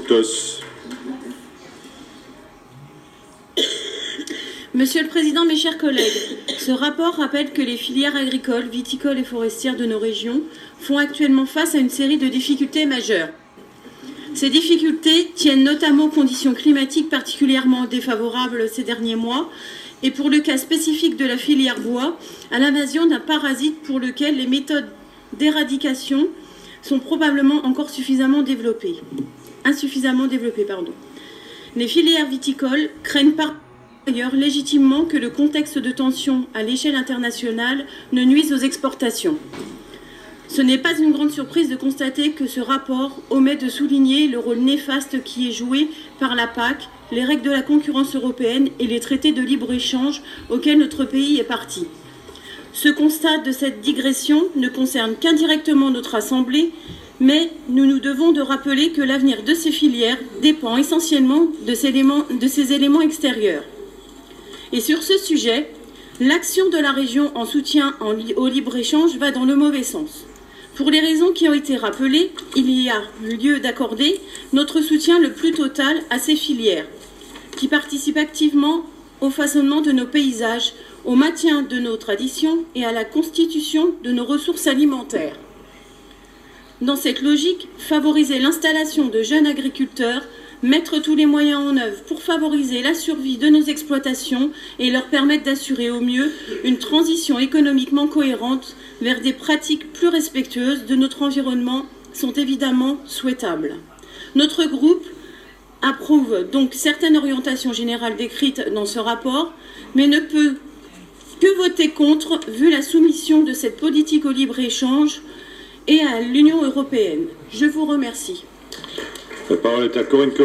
Santos. Monsieur le Président, mes chers collègues, ce rapport rappelle que les filières agricoles, viticoles et forestières de nos régions font actuellement face à une série de difficultés majeures. Ces difficultés tiennent notamment aux conditions climatiques particulièrement défavorables ces derniers mois et pour le cas spécifique de la filière bois, à l'invasion d'un parasite pour lequel les méthodes d'éradication sont probablement encore insuffisamment développées. Les filières viticoles craignent par ailleurs légitimement que le contexte de tension à l'échelle internationale ne nuise aux exportations. Ce n'est pas une grande surprise de constater que ce rapport omet de souligner le rôle néfaste qui est joué par la PAC, les règles de la concurrence européenne et les traités de libre-échange auxquels notre pays est parti. Ce constat de cette digression ne concerne qu'indirectement notre Assemblée, mais nous nous devons de rappeler que l'avenir de ces filières dépend essentiellement de ces éléments extérieurs. Et sur ce sujet, l'action de la région en soutien au libre-échange va dans le mauvais sens. Pour les raisons qui ont été rappelées, il y a lieu d'accorder notre soutien le plus total à ces filières, qui participent activement au façonnement de nos paysages, au maintien de nos traditions et à la constitution de nos ressources alimentaires. Dans cette logique, favoriser l'installation de jeunes agriculteurs, mettre tous les moyens en œuvre pour favoriser la survie de nos exploitations et leur permettre d'assurer au mieux une transition économiquement cohérente vers des pratiques plus respectueuses de notre environnement sont évidemment souhaitables. Notre groupe approuve donc certaines orientations générales décrites dans ce rapport, mais ne peut que voter contre vu la soumission de cette politique au libre-échange et à l'Union européenne. Je vous remercie. La parole est à Corinne Coffin.